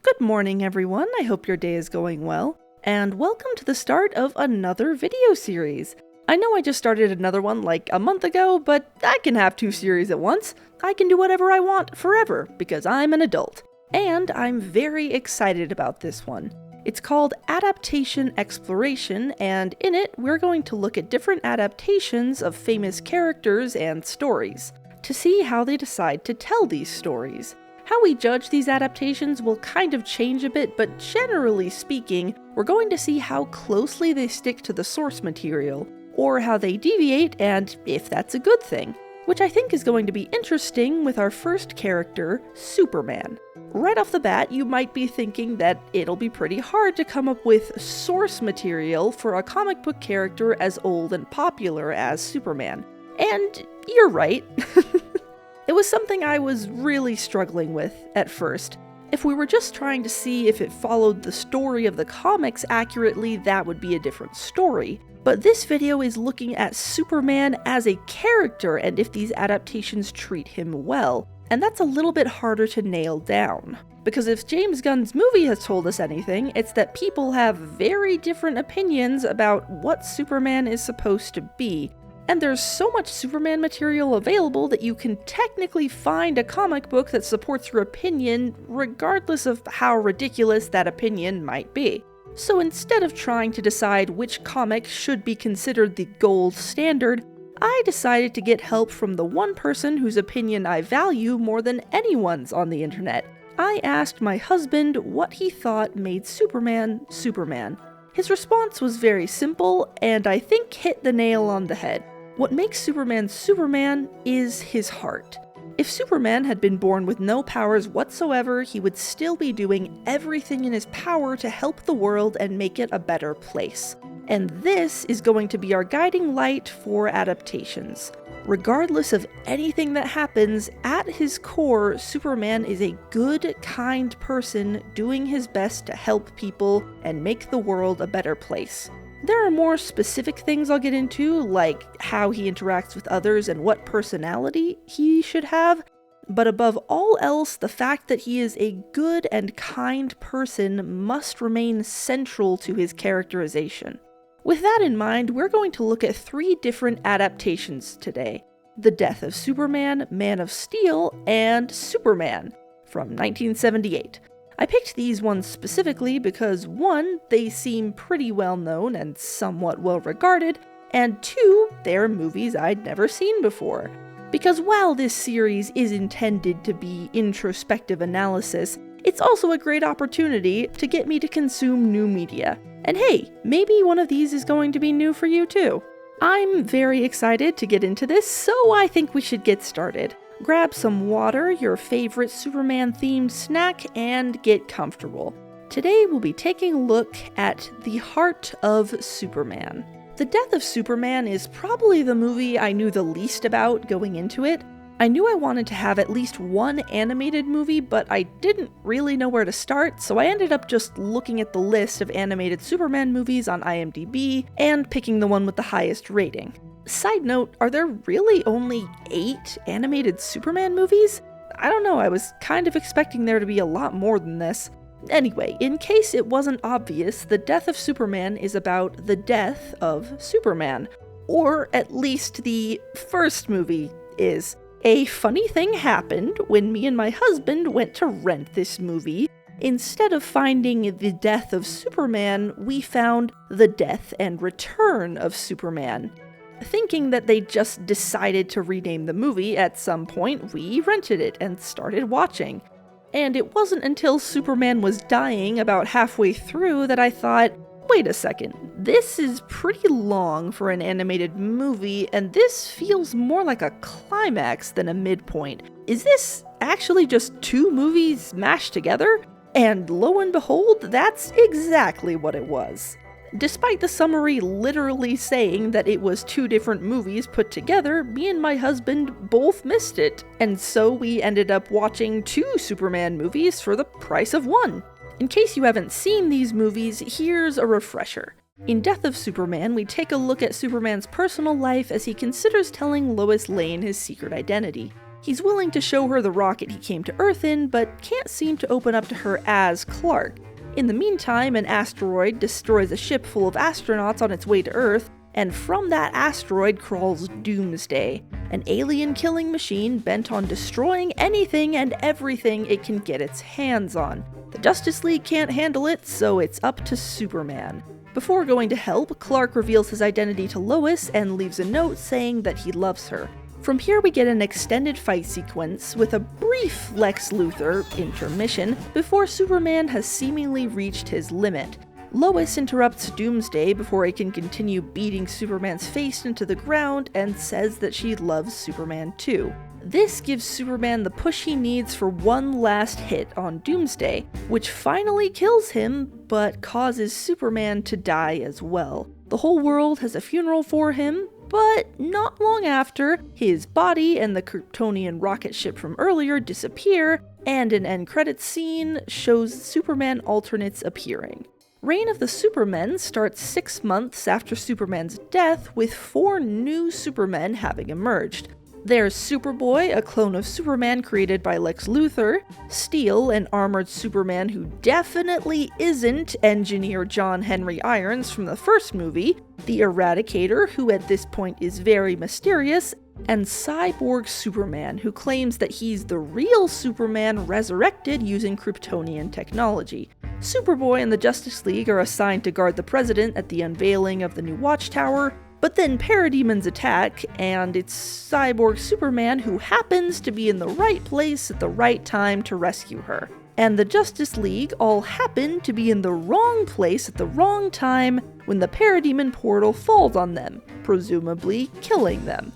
Good morning, everyone. I hope your day is going well, and welcome to the start of another video series. I know I just started another one like a month ago, but I can have two series at once. I can do whatever I want forever, because I'm an adult. And I'm very excited about this one. It's called Adaptation Exploration, and in it, we're going to look at different adaptations of famous characters and stories, to see how they decide to tell these stories. How we judge these adaptations will kind of change a bit, but generally speaking, we're going to see how closely they stick to the source material, or how they deviate, and if that's a good thing, which I think is going to be interesting with our first character, Superman. Right off the bat, you might be thinking that it'll be pretty hard to come up with source material for a comic book character as old and popular as Superman. And you're right. It was something I was really struggling with at first. If we were just trying to see if it followed the story of the comics accurately, that would be a different story. But this video is looking at Superman as a character and if these adaptations treat him well. And that's a little bit harder to nail down. Because if James Gunn's movie has told us anything, it's that people have very different opinions about what Superman is supposed to be. And there's so much Superman material available that you can technically find a comic book that supports your opinion, regardless of how ridiculous that opinion might be. So instead of trying to decide which comic should be considered the gold standard, I decided to get help from the one person whose opinion I value more than anyone's on the internet. I asked my husband what he thought made Superman, Superman. His response was very simple, and I think hit the nail on the head. What makes Superman Superman is his heart. If Superman had been born with no powers whatsoever, he would still be doing everything in his power to help the world and make it a better place. And this is going to be our guiding light for adaptations. Regardless of anything that happens, at his core, Superman is a good, kind person doing his best to help people and make the world a better place. There are more specific things I'll get into, like how he interacts with others and what personality he should have, but above all else, the fact that he is a good and kind person must remain central to his characterization. With that in mind, we're going to look at three different adaptations today: The Death of Superman, Man of Steel, and Superman from 1978. I picked these ones specifically because 1, they seem pretty well known and somewhat well regarded, and 2, they're movies I'd never seen before. Because while this series is intended to be introspective analysis, it's also a great opportunity to get me to consume new media. And hey, maybe one of these is going to be new for you too. I'm very excited to get into this, so I think we should get started. Grab some water, your favorite Superman-themed snack, and get comfortable. Today we'll be taking a look at the heart of Superman. The Death of Superman is probably the movie I knew the least about going into it. I knew I wanted to have at least one animated movie, but I didn't really know where to start, so I ended up just looking at the list of animated Superman movies on IMDb and picking the one with the highest rating. Side note, are there really only 8 animated Superman movies? I don't know, I was kind of expecting there to be a lot more than this. Anyway, in case it wasn't obvious, The Death of Superman is about the death of Superman. Or at least the first movie is. A funny thing happened when me and my husband went to rent this movie. Instead of finding The Death of Superman, we found The Death and Return of Superman. Thinking that they just decided to rename the movie at some point, we rented it and started watching. And it wasn't until Superman was dying about halfway through that I thought, wait a second, this is pretty long for an animated movie, and this feels more like a climax than a midpoint. Is this actually just 2 movies mashed together? And lo and behold, that's exactly what it was. Despite the summary literally saying that it was 2 different movies put together, me and my husband both missed it, and so we ended up watching 2 Superman movies for the price of 1. In case you haven't seen these movies, here's a refresher. In Death of Superman, we take a look at Superman's personal life as he considers telling Lois Lane his secret identity. He's willing to show her the rocket he came to Earth in, but can't seem to open up to her as Clark. In the meantime, an asteroid destroys a ship full of astronauts on its way to Earth, and from that asteroid crawls Doomsday, an alien-killing machine bent on destroying anything and everything it can get its hands on. The Justice League can't handle it, so it's up to Superman. Before going to help, Clark reveals his identity to Lois and leaves a note saying that he loves her. From here we get an extended fight sequence with a brief Lex Luthor intermission before Superman has seemingly reached his limit. Lois interrupts Doomsday before he can continue beating Superman's face into the ground and says that she loves Superman too. This gives Superman the push he needs for one last hit on Doomsday, which finally kills him, but causes Superman to die as well. The whole world has a funeral for him, but not long after, his body and the Kryptonian rocket ship from earlier disappear, and an end credits scene shows Superman alternates appearing. Reign of the Supermen starts 6 months after Superman's death, with 4 new Supermen having emerged. There's Superboy, a clone of Superman created by Lex Luthor, Steel, an armored Superman who definitely isn't Engineer John Henry Irons from the first movie, the Eradicator, who at this point is very mysterious, and Cyborg Superman, who claims that he's the real Superman resurrected using Kryptonian technology. Superboy and the Justice League are assigned to guard the president at the unveiling of the new Watchtower, but then parademons attack, and it's Cyborg Superman who happens to be in the right place at the right time to rescue her. And the Justice League all happen to be in the wrong place at the wrong time when the parademon portal falls on them, presumably killing them.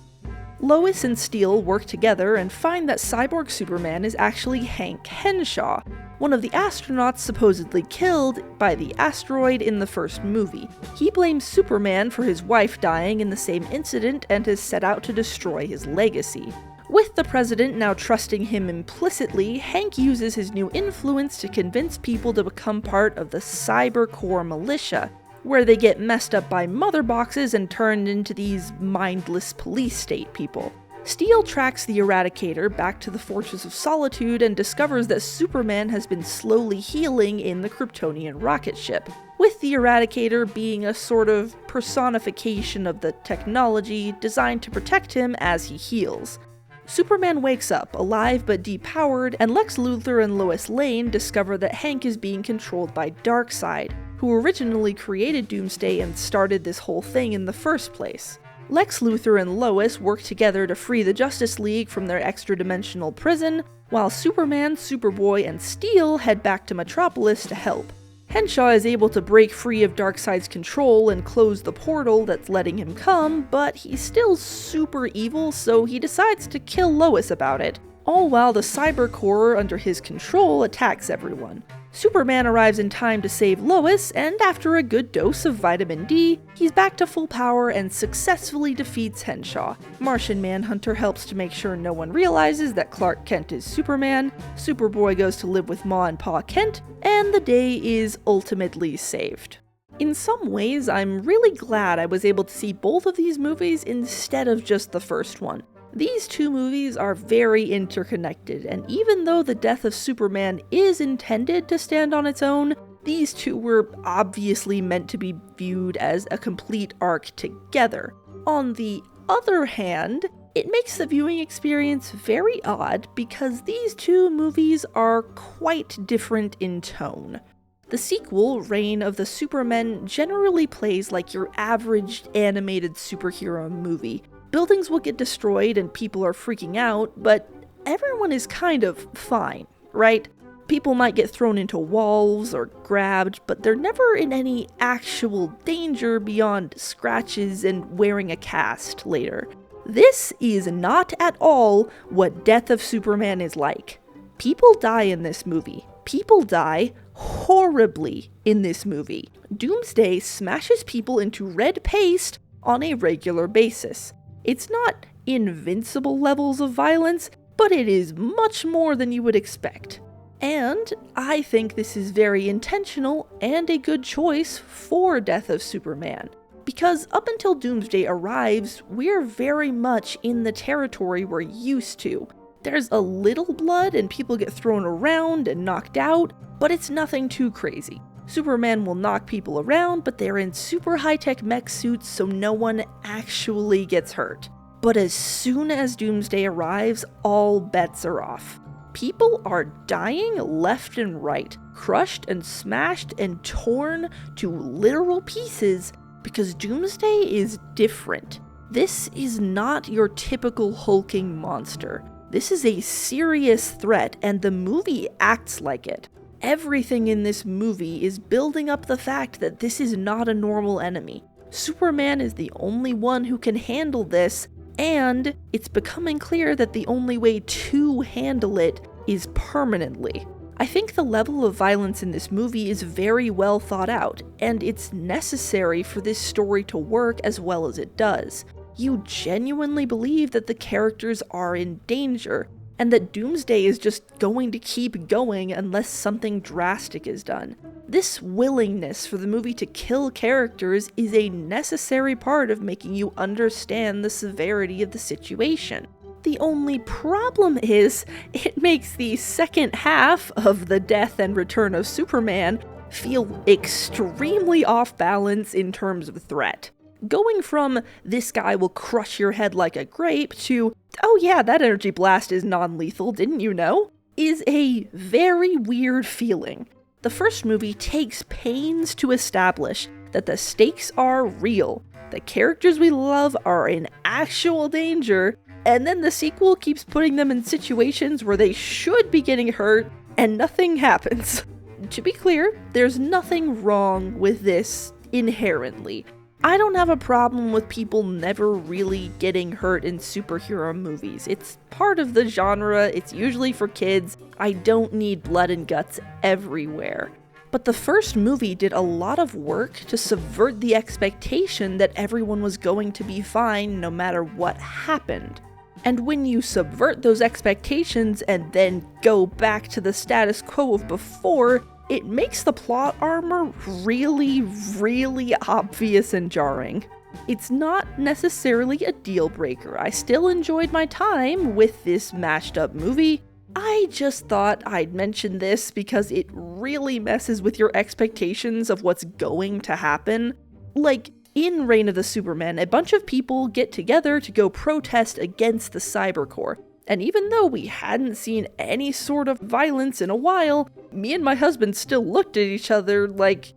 Lois and Steel work together and find that Cyborg Superman is actually Hank Henshaw, one of the astronauts supposedly killed by the asteroid in the first movie. He blames Superman for his wife dying in the same incident and has set out to destroy his legacy. With the president now trusting him implicitly, Hank uses his new influence to convince people to become part of the Cyber Core militia, where they get messed up by mother boxes and turned into these mindless police state people. Steel tracks the Eradicator back to the Fortress of Solitude and discovers that Superman has been slowly healing in the Kryptonian rocket ship, with the Eradicator being a sort of personification of the technology designed to protect him as he heals. Superman wakes up, alive but depowered, and Lex Luthor and Lois Lane discover that Hank is being controlled by Darkseid, who originally created Doomsday and started this whole thing in the first place. Lex Luthor and Lois work together to free the Justice League from their extra-dimensional prison, while Superman, Superboy, and Steel head back to Metropolis to help. Henshaw is able to break free of Darkseid's control and close the portal that's letting him come, but he's still super evil, so he decides to kill Lois about it, all while the Cyber Core under his control attacks everyone. Superman arrives in time to save Lois, and after a good dose of vitamin D, he's back to full power and successfully defeats Henshaw. Martian Manhunter helps to make sure no one realizes that Clark Kent is Superman, Superboy goes to live with Ma and Pa Kent, and the day is ultimately saved. In some ways, I'm really glad I was able to see both of these movies instead of just the first one. These two movies are very interconnected, and even though the death of Superman is intended to stand on its own, these two were obviously meant to be viewed as a complete arc together. On the other hand, it makes the viewing experience very odd because these two movies are quite different in tone. The sequel, Reign of the Supermen, generally plays like your average animated superhero movie. Buildings will get destroyed and people are freaking out, but everyone is kind of fine, right? People might get thrown into walls or grabbed, but they're never in any actual danger beyond scratches and wearing a cast later. This is not at all what Death of Superman is like. People die in this movie. People die horribly in this movie. Doomsday smashes people into red paste on a regular basis. It's not invincible levels of violence, but it is much more than you would expect. And I think this is very intentional and a good choice for Death of Superman. Because up until Doomsday arrives, we're very much in the territory we're used to. There's a little blood and people get thrown around and knocked out, but it's nothing too crazy. Superman will knock people around, but they're in super high-tech mech suits, so no one actually gets hurt. But as soon as Doomsday arrives, all bets are off. People are dying left and right, crushed and smashed and torn to literal pieces because Doomsday is different. This is not your typical hulking monster. This is a serious threat, and the movie acts like it. Everything in this movie is building up the fact that this is not a normal enemy. Superman is the only one who can handle this, and it's becoming clear that the only way to handle it is permanently. I think the level of violence in this movie is very well thought out, and it's necessary for this story to work as well as it does. You genuinely believe that the characters are in danger, and that Doomsday is just going to keep going unless something drastic is done. This willingness for the movie to kill characters is a necessary part of making you understand the severity of the situation. The only problem is, it makes the second half of the death and return of Superman feel extremely off balance in terms of threat. Going from, this guy will crush your head like a grape, to, oh yeah, that energy blast is non-lethal, didn't you know? Is a very weird feeling. The first movie takes pains to establish that the stakes are real, the characters we love are in actual danger, and then the sequel keeps putting them in situations where they should be getting hurt, and nothing happens. To be clear, there's nothing wrong with this inherently. I don't have a problem with people never really getting hurt in superhero movies. It's part of the genre, it's usually for kids. I don't need blood and guts everywhere. But the first movie did a lot of work to subvert the expectation that everyone was going to be fine no matter what happened. And when you subvert those expectations and then go back to the status quo of before, it makes the plot armor really, really obvious and jarring. It's not necessarily a deal breaker. I still enjoyed my time with this mashed up movie. I just thought I'd mention this because it really messes with your expectations of what's going to happen. Like, in Reign of the Superman, a bunch of people get together to go protest against the Cybercorps. And even though we hadn't seen any sort of violence in a while, me and my husband still looked at each other like,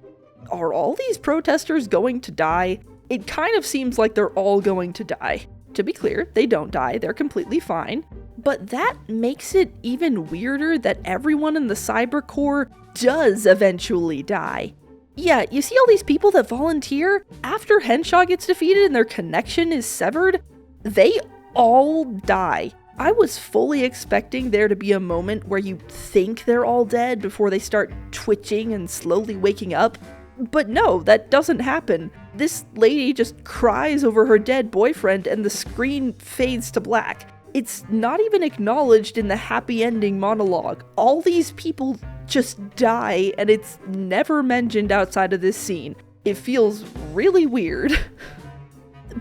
are all these protesters going to die? It kind of seems like they're all going to die. To be clear, they don't die, they're completely fine. But that makes it even weirder that everyone in the Cybercorps does eventually die. Yeah, you see all these people that volunteer? After Henshaw gets defeated and their connection is severed, they all die. I was fully expecting there to be a moment where you think they're all dead before they start twitching and slowly waking up. But no, that doesn't happen. This lady just cries over her dead boyfriend and the screen fades to black. It's not even acknowledged in the happy ending monologue. All these people just die and it's never mentioned outside of this scene. It feels really weird.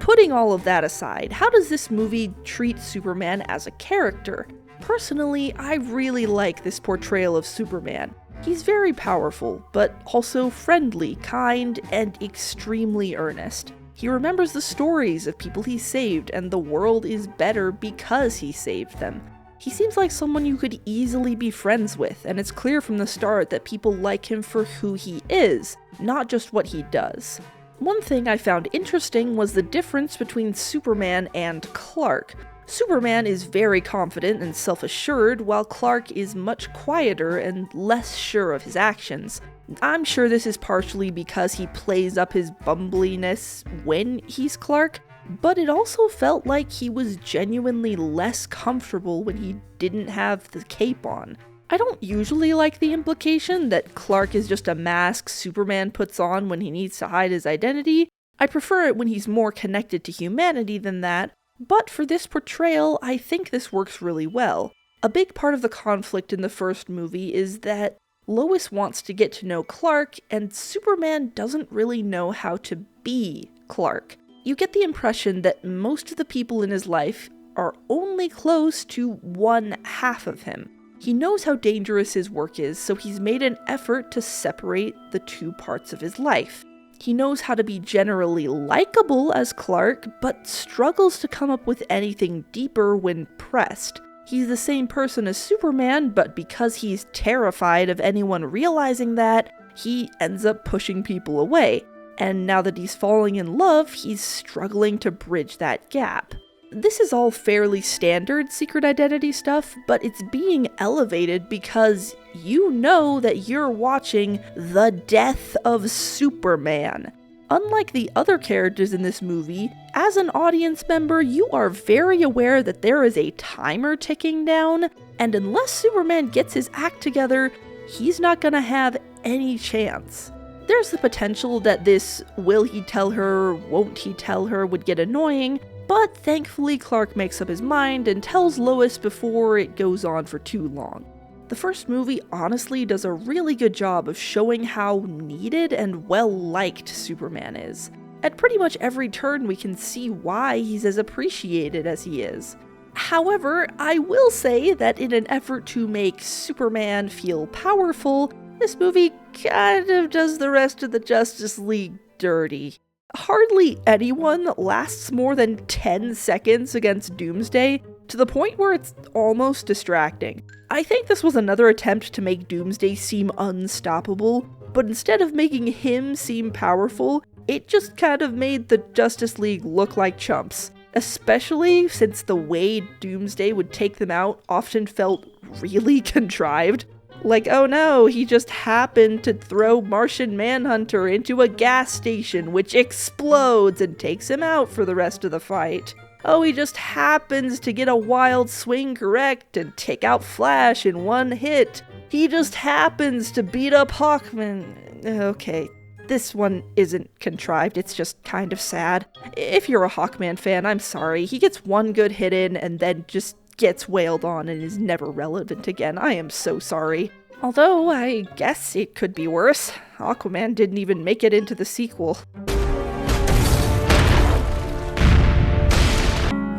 Putting all of that aside, how does this movie treat Superman as a character? Personally, I really like this portrayal of Superman. He's very powerful, but also friendly, kind, and extremely earnest. He remembers the stories of people he saved, and the world is better because he saved them. He seems like someone you could easily be friends with, and it's clear from the start that people like him for who he is, not just what he does. One thing I found interesting was the difference between Superman and Clark. Superman is very confident and self-assured, while Clark is much quieter and less sure of his actions. I'm sure this is partially because he plays up his bumbliness when he's Clark, but it also felt like he was genuinely less comfortable when he didn't have the cape on. I don't usually like the implication that Clark is just a mask Superman puts on when he needs to hide his identity. I prefer it when he's more connected to humanity than that, but for this portrayal, I think this works really well. A big part of the conflict in the first movie is that Lois wants to get to know Clark, and Superman doesn't really know how to be Clark. You get the impression that most of the people in his life are only close to one half of him. He knows how dangerous his work is, so he's made an effort to separate the two parts of his life. He knows how to be generally likable as Clark, but struggles to come up with anything deeper when pressed. He's the same person as Superman, but because he's terrified of anyone realizing that, he ends up pushing people away. And now that he's falling in love, he's struggling to bridge that gap. This is all fairly standard secret identity stuff, but it's being elevated because you know that you're watching the death of Superman. Unlike the other characters in this movie, as an audience member, you are very aware that there is a timer ticking down, and unless Superman gets his act together, he's not gonna have any chance. There's the potential that this will he tell her, won't he tell her would get annoying, but thankfully Clark makes up his mind and tells Lois before it goes on for too long. The first movie honestly does a really good job of showing how needed and well-liked Superman is. At pretty much every turn we can see why he's as appreciated as he is. However, I will say that in an effort to make Superman feel powerful, this movie kind of does the rest of the Justice League dirty. Hardly anyone lasts more than 10 seconds against Doomsday, to the point where it's almost distracting. I think this was another attempt to make Doomsday seem unstoppable, but instead of making him seem powerful, it just kind of made the Justice League look like chumps. Especially since the way Doomsday would take them out often felt really contrived. Like, oh no, he just happened to throw Martian Manhunter into a gas station, which explodes and takes him out for the rest of the fight. Oh, he just happens to get a wild swing correct and take out Flash in one hit. He just happens to beat up Hawkman. Okay, this one isn't contrived, it's just kind of sad. If you're a Hawkman fan, I'm sorry. He gets one good hit in and then just gets wailed on and is never relevant again. I am so sorry. Although, I guess it could be worse. Aquaman didn't even make it into the sequel.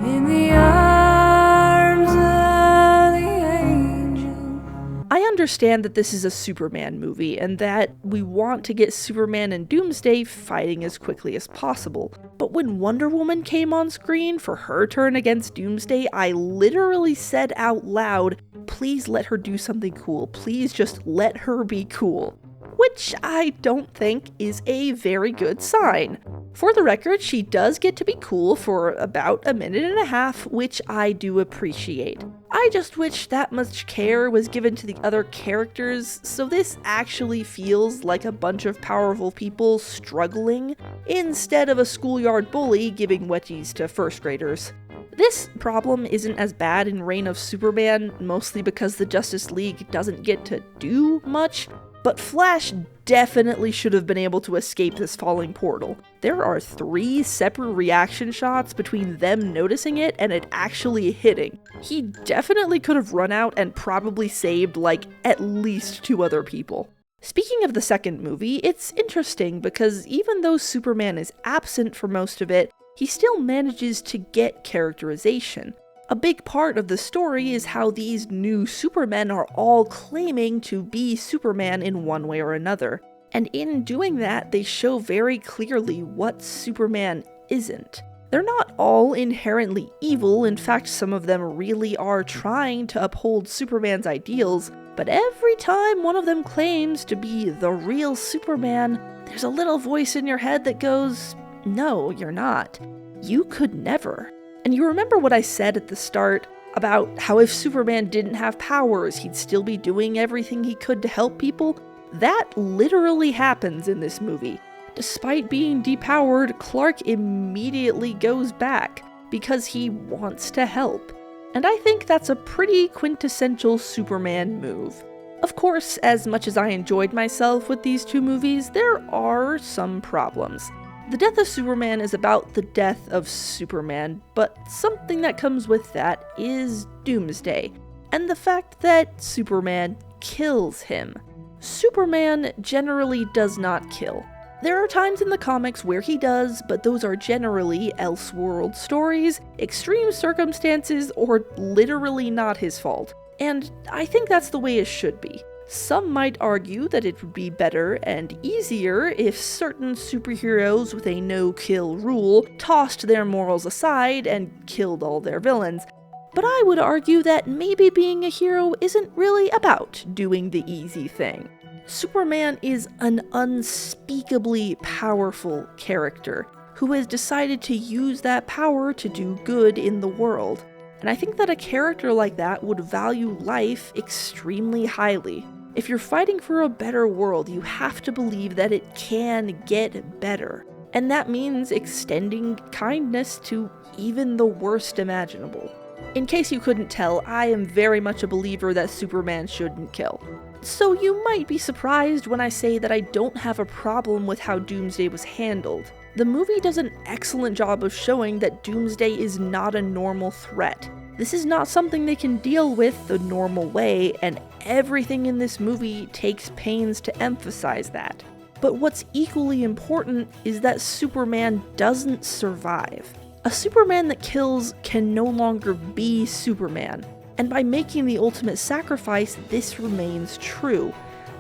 In the arms of the angel. I understand that this is a Superman movie, and that we want to get Superman and Doomsday fighting as quickly as possible. But when Wonder Woman came on screen for her turn against Doomsday, I literally said out loud, please let her do something cool, please just let her be cool. Which I don't think is a very good sign. For the record, she does get to be cool for about a minute and a half, which I do appreciate. I just wish that much care was given to the other characters, so this actually feels like a bunch of powerful people struggling, instead of a schoolyard bully giving wedgies to first graders. This problem isn't as bad in Reign of Superman, mostly because the Justice League doesn't get to do much, but Flash definitely should have been able to escape this falling portal. There are 3 separate reaction shots between them noticing it and it actually hitting. He definitely could have run out and probably saved, like, at least 2 other people. Speaking of the second movie, it's interesting because even though Superman is absent for most of it, he still manages to get characterization. A big part of the story is how these new Supermen are all claiming to be Superman in one way or another. And in doing that, they show very clearly what Superman isn't. They're not all inherently evil, in fact some of them really are trying to uphold Superman's ideals, but every time one of them claims to be the real Superman, there's a little voice in your head that goes, no, you're not. You could never. And you remember what I said at the start about how if Superman didn't have powers, he'd still be doing everything he could to help people? That literally happens in this movie. Despite being depowered, Clark immediately goes back because he wants to help. And I think that's a pretty quintessential Superman move. Of course, as much as I enjoyed myself with these 2 movies, there are some problems. The death of Superman is about the death of Superman, but something that comes with that is Doomsday, and the fact that Superman kills him. Superman generally does not kill. There are times in the comics where he does, but those are generally Elseworld stories, extreme circumstances, or literally not his fault. And I think that's the way it should be. Some might argue that it would be better and easier if certain superheroes with a no-kill rule tossed their morals aside and killed all their villains. But I would argue that maybe being a hero isn't really about doing the easy thing. Superman is an unspeakably powerful character who has decided to use that power to do good in the world. And I think that a character like that would value life extremely highly. If you're fighting for a better world, you have to believe that it can get better. And that means extending kindness to even the worst imaginable. In case you couldn't tell, I am very much a believer that Superman shouldn't kill. So you might be surprised when I say that I don't have a problem with how Doomsday was handled. The movie does an excellent job of showing that Doomsday is not a normal threat. This is not something they can deal with the normal way, and everything in this movie takes pains to emphasize that. But what's equally important is that Superman doesn't survive. A Superman that kills can no longer be Superman, and by making the ultimate sacrifice, this remains true.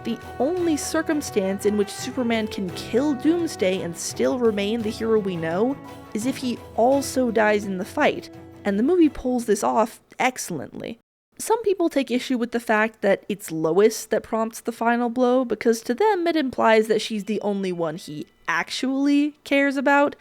The only circumstance in which Superman can kill Doomsday and still remain the hero we know is if he also dies in the fight, and the movie pulls this off excellently. Some people take issue with the fact that it's Lois that prompts the final blow, because to them it implies that she's the only one he actually cares about,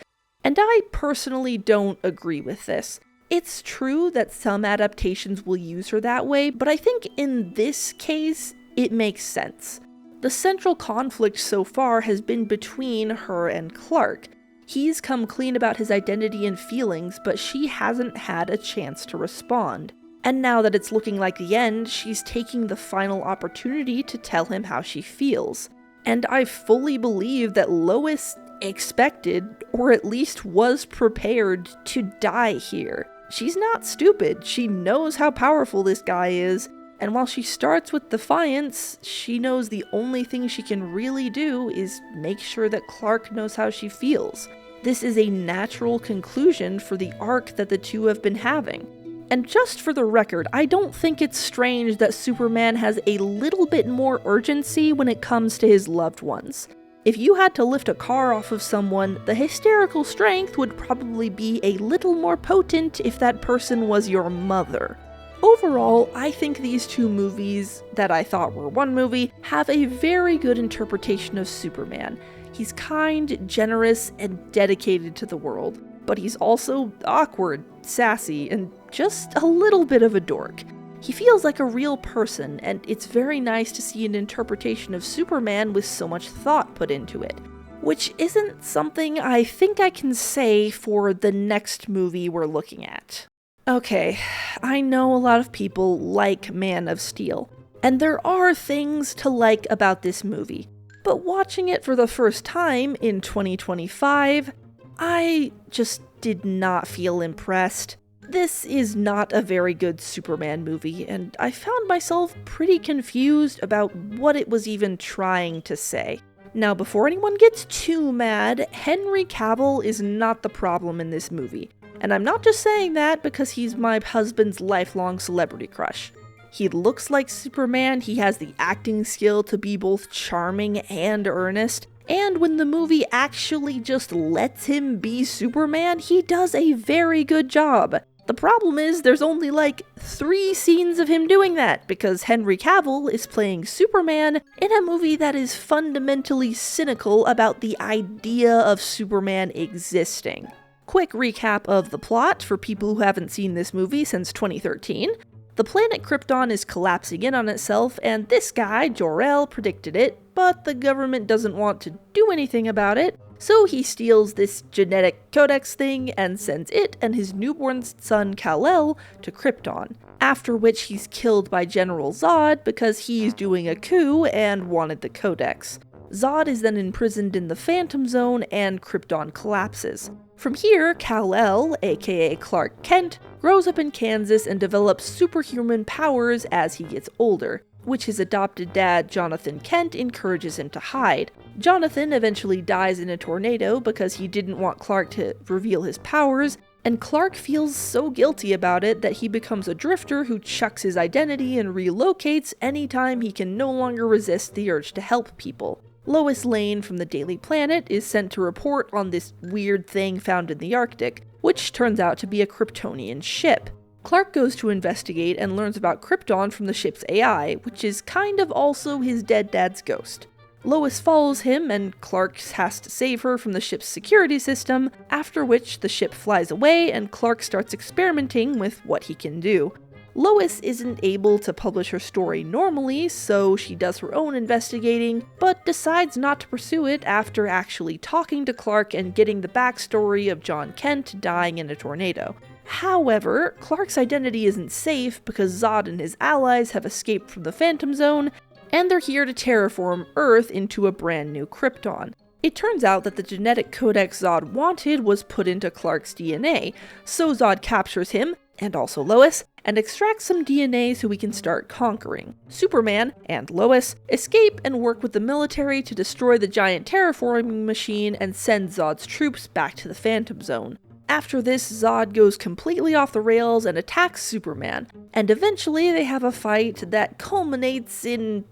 and I personally don't agree with this. It's true that some adaptations will use her that way, but I think in this case, it makes sense. The central conflict so far has been between her and Clark. He's come clean about his identity and feelings, but she hasn't had a chance to respond. And now that it's looking like the end, she's taking the final opportunity to tell him how she feels. And I fully believe that Lois expected, or at least was prepared, to die here. She's not stupid, she knows how powerful this guy is, and while she starts with defiance, she knows the only thing she can really do is make sure that Clark knows how she feels. This is a natural conclusion for the arc that the two have been having. And just for the record, I don't think it's strange that Superman has a little bit more urgency when it comes to his loved ones. If you had to lift a car off of someone, the hysterical strength would probably be a little more potent if that person was your mother. Overall, I think these two movies, that I thought were one movie, have a very good interpretation of Superman. He's kind, generous, and dedicated to the world, but he's also awkward, sassy, and just a little bit of a dork. He feels like a real person, and it's very nice to see an interpretation of Superman with so much thought put into it. Which isn't something I think I can say for the next movie we're looking at. Okay, I know a lot of people like Man of Steel, and there are things to like about this movie, but watching it for the first time in 2025, I just did not feel impressed. This is not a very good Superman movie, and I found myself pretty confused about what it was even trying to say. Now, before anyone gets too mad, Henry Cavill is not the problem in this movie. And I'm not just saying that because he's my husband's lifelong celebrity crush. He looks like Superman, he has the acting skill to be both charming and earnest, and when the movie actually just lets him be Superman, he does a very good job. The problem is there's only like 3 scenes of him doing that, because Henry Cavill is playing Superman in a movie that is fundamentally cynical about the idea of Superman existing. Quick recap of the plot for people who haven't seen this movie since 2013. The planet Krypton is collapsing in on itself, and this guy, Jor-El, predicted it, but the government doesn't want to do anything about it, so he steals this genetic codex thing and sends it and his newborn son Kal-El to Krypton, after which he's killed by General Zod because he's doing a coup and wanted the codex. Zod is then imprisoned in the Phantom Zone and Krypton collapses. From here, Kal-El, aka Clark Kent, grows up in Kansas and develops superhuman powers as he gets older. which his adopted dad, Jonathan Kent, encourages him to hide. Jonathan eventually dies in a tornado because he didn't want Clark to reveal his powers, and Clark feels so guilty about it that he becomes a drifter who chucks his identity and relocates anytime he can no longer resist the urge to help people. Lois Lane from the Daily Planet is sent to report on this weird thing found in the Arctic, which turns out to be a Kryptonian ship. Clark goes to investigate and learns about Krypton from the ship's AI, which is kind of also his dead dad's ghost. Lois follows him, and Clark has to save her from the ship's security system, after which the ship flies away and Clark starts experimenting with what he can do. Lois isn't able to publish her story normally, so she does her own investigating, but decides not to pursue it after actually talking to Clark and getting the backstory of John Kent dying in a tornado. However, Clark's identity isn't safe because Zod and his allies have escaped from the Phantom Zone, and they're here to terraform Earth into a brand new Krypton. It turns out that the genetic codex Zod wanted was put into Clark's DNA, so Zod captures him, and also Lois, and extracts some DNA so we can start conquering. Superman and Lois escape and work with the military to destroy the giant terraforming machine and send Zod's troops back to the Phantom Zone. After this, Zod goes completely off the rails and attacks Superman, and eventually they have a fight that culminates in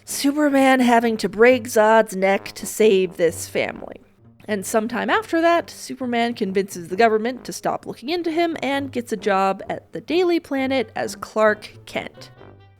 Superman having to break Zod's neck to save this family. And sometime after that, Superman convinces the government to stop looking into him and gets a job at the Daily Planet as Clark Kent.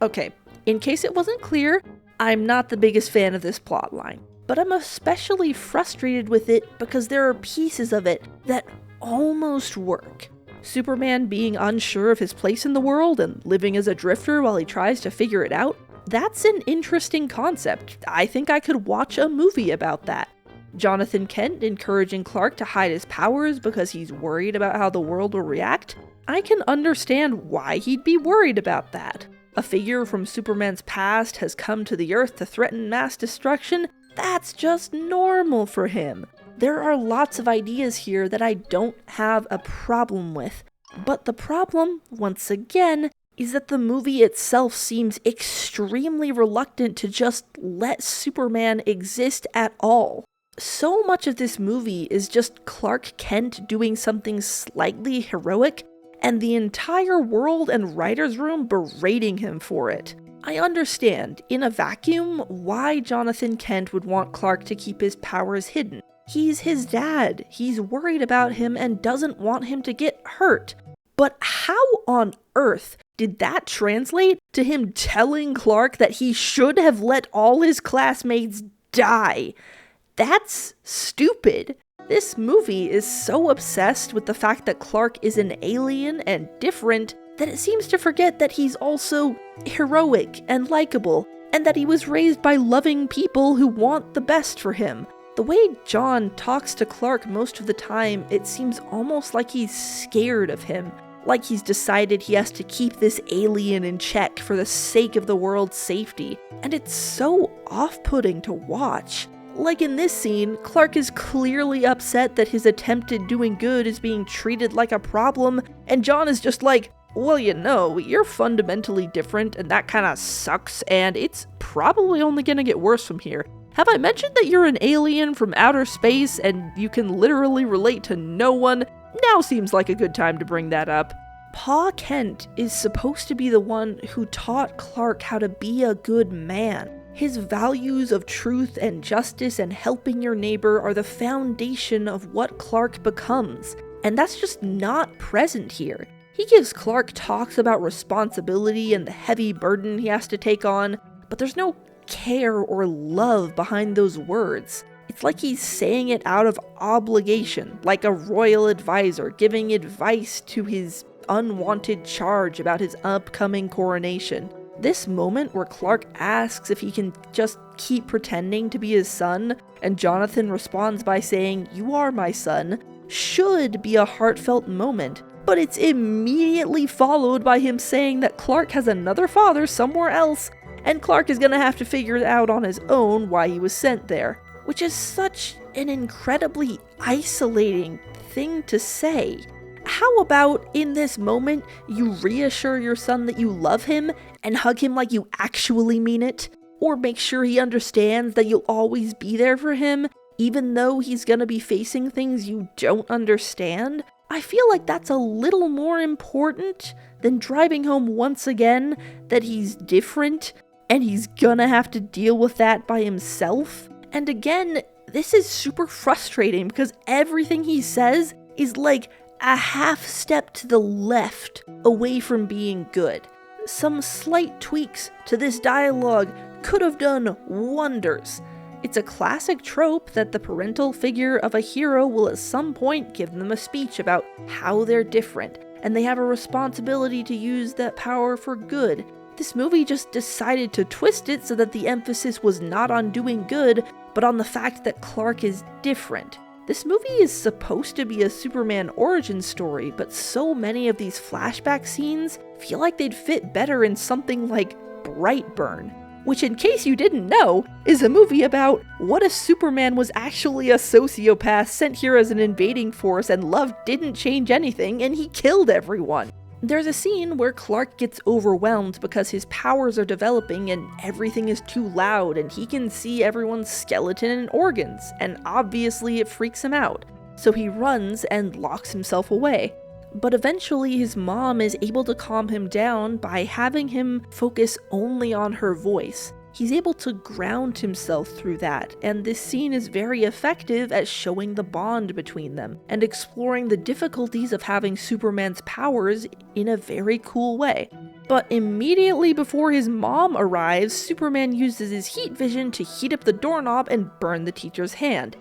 Okay, in case it wasn't clear, I'm not the biggest fan of this plotline, but I'm especially frustrated with it because there are pieces of it that almost work. Superman being unsure of his place in the world and living as a drifter while he tries to figure it out, that's an interesting concept. I think I could watch a movie about that. Jonathan Kent encouraging Clark to hide his powers because he's worried about how the world will react. I can understand why he'd be worried about that. A figure from Superman's past has come to the Earth to threaten mass destruction. That's just normal for him. There are lots of ideas here that I don't have a problem with. But the problem, once again, is that the movie itself seems extremely reluctant to just let Superman exist at all. So much of this movie is just Clark Kent doing something slightly heroic, and the entire world and writer's room berating him for it. I understand, in a vacuum, why Jonathan Kent would want Clark to keep his powers hidden. He's his dad, he's worried about him and doesn't want him to get hurt. But how on earth did that translate to him telling Clark that he should have let all his classmates die? That's stupid. This movie is so obsessed with the fact that Clark is an alien and different that it seems to forget that he's also heroic and likable, and that he was raised by loving people who want the best for him. The way John talks to Clark most of the time, it seems almost like he's scared of him, like he's decided he has to keep this alien in check for the sake of the world's safety, and it's so off-putting to watch. Like in this scene, Clark is clearly upset that his attempt at doing good is being treated like a problem, and John is just like, well, you know, you're fundamentally different, and that kinda sucks, and it's probably only gonna get worse from here. Have I mentioned that you're an alien from outer space, and you can literally relate to no one? Now seems like a good time to bring that up. Pa Kent is supposed to be the one who taught Clark how to be a good man. His values of truth and justice and helping your neighbor are the foundation of what Clark becomes, and that's just not present here. He gives Clark talks about responsibility and the heavy burden he has to take on, but there's no care or love behind those words. It's like he's saying it out of obligation, like a royal advisor giving advice to his unwanted charge about his upcoming coronation. This moment where Clark asks if he can just keep pretending to be his son, and Jonathan responds by saying, "You are my son," should be a heartfelt moment, but it's immediately followed by him saying that Clark has another father somewhere else, and Clark is gonna have to figure it out on his own why he was sent there, which is such an incredibly isolating thing to say. how about in this moment, you reassure your son that you love him and hug him like you actually mean it? Or make sure he understands that you'll always be there for him, even though he's gonna be facing things you don't understand? I feel like that's a little more important than driving home once again that he's different and he's gonna have to deal with that by himself. And again, this is super frustrating because everything he says is like a half step to the left away from being good. Some slight tweaks to this dialogue could have done wonders. It's a classic trope that the parental figure of a hero will at some point give them a speech about how they're different, and they have a responsibility to use that power for good. This movie just decided to twist it so that the emphasis was not on doing good, but on the fact that Clark is different. This movie is supposed to be a Superman origin story, but so many of these flashback scenes feel like they'd fit better in something like Brightburn, which, in case you didn't know, is a movie about what if Superman was actually a sociopath sent here as an invading force and love didn't change anything and he killed everyone. There's a scene where Clark gets overwhelmed because his powers are developing and everything is too loud and he can see everyone's skeleton and organs, and obviously it freaks him out. So he runs and locks himself away. But eventually his mom is able to calm him down by having him focus only on her voice. He's able to ground himself through that, and this scene is very effective at showing the bond between them, and exploring the difficulties of having Superman's powers in a very cool way. But immediately before his mom arrives, Superman uses his heat vision to heat up the doorknob and burn the teacher's hand.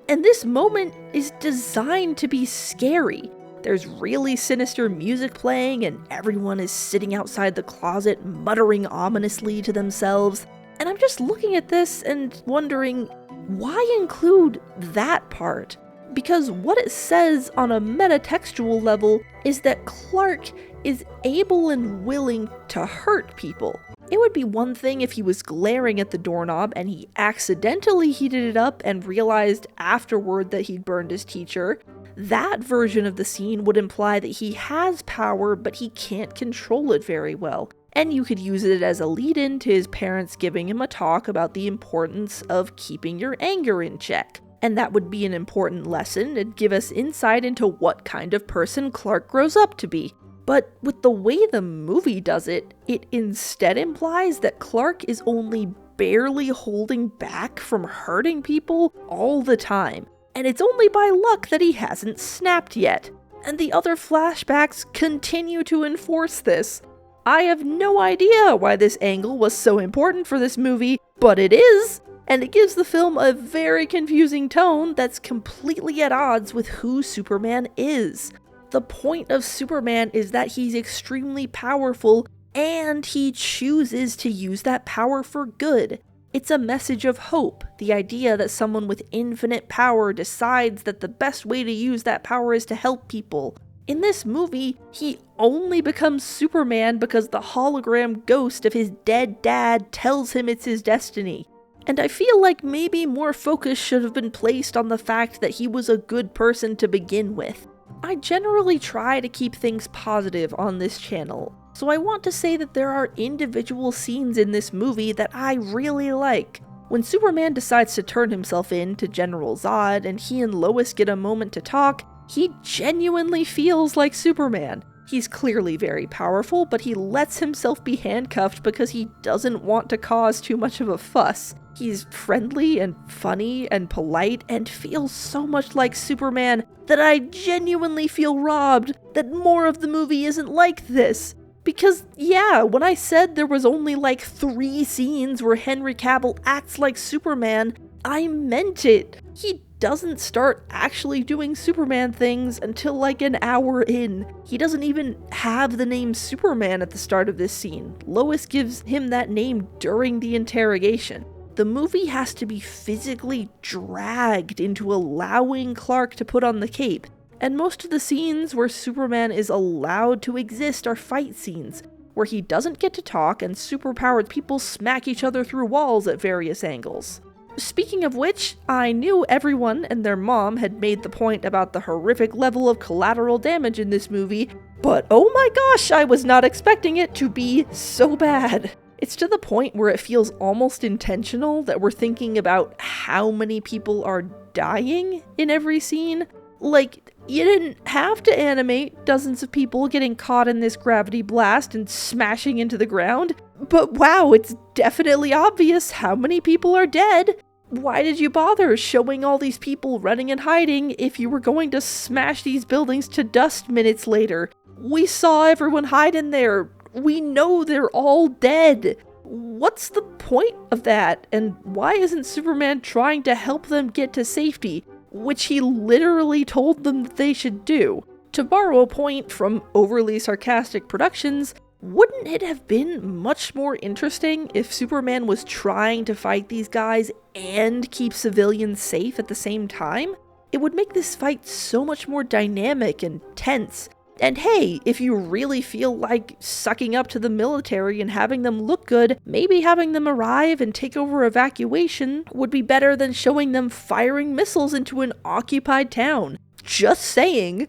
And this moment is designed to be scary. There's really sinister music playing, and everyone is sitting outside the closet muttering ominously to themselves. And I'm just looking at this and wondering, why include that part? Because what it says on a metatextual level is that Clark is able and willing to hurt people. It would be one thing if he was glaring at the doorknob and he accidentally heated it up and realized afterward that he'd burned his teacher. That version of the scene would imply that he has power, but he can't control it very well. And you could use it as a lead-in to his parents giving him a talk about the importance of keeping your anger in check. And that would be an important lesson and give us insight into what kind of person Clark grows up to be. But with the way the movie does it, it instead implies that Clark is only barely holding back from hurting people all the time. And it's only by luck that he hasn't snapped yet. And the other flashbacks continue to enforce this. I have no idea why this angle was so important for this movie, but it is! And it gives the film a very confusing tone that's completely at odds with who Superman is. The point of Superman is that he's extremely powerful, and he chooses to use that power for good. It's a message of hope, the idea that someone with infinite power decides that the best way to use that power is to help people. In this movie, he only becomes Superman because the hologram ghost of his dead dad tells him it's his destiny. And I feel like maybe more focus should have been placed on the fact that he was a good person to begin with. I generally try to keep things positive on this channel, so I want to say that there are individual scenes in this movie that I really like. When Superman decides to turn himself in to General Zod and he and Lois get a moment to talk, he genuinely feels like Superman. He's clearly very powerful, but he lets himself be handcuffed because he doesn't want to cause too much of a fuss. He's friendly and funny and polite and feels so much like Superman that I genuinely feel robbed that more of the movie isn't like this. Because, yeah, when I said there was only like 3 scenes where Henry Cavill acts like Superman, I meant it. He doesn't start actually doing Superman things until like an hour in. He doesn't even have the name Superman at the start of this scene. Lois gives him that name during the interrogation. The movie has to be physically dragged into allowing Clark to put on the cape, and most of the scenes where Superman is allowed to exist are fight scenes, where he doesn't get to talk and superpowered people smack each other through walls at various angles. Speaking of which, I knew everyone and their mom had made the point about the horrific level of collateral damage in this movie, but oh my gosh, I was not expecting it to be so bad. It's to the point where it feels almost intentional that we're thinking about how many people are dying in every scene. Like, you didn't have to animate dozens of people getting caught in this gravity blast and smashing into the ground, but wow, it's definitely obvious how many people are dead. Why did you bother showing all these people running and hiding if you were going to smash these buildings to dust minutes later? We saw everyone hide in there. We know they're all dead. What's the point of that? And why isn't Superman trying to help them get to safety, which he literally told them that they should do? To borrow a point from overly sarcastic productions, wouldn't it have been much more interesting if Superman was trying to fight these guys and keep civilians safe at the same time? It would make this fight so much more dynamic and tense. And hey, if you really feel like sucking up to the military and having them look good, maybe having them arrive and take over evacuation would be better than showing them firing missiles into an occupied town. Just saying.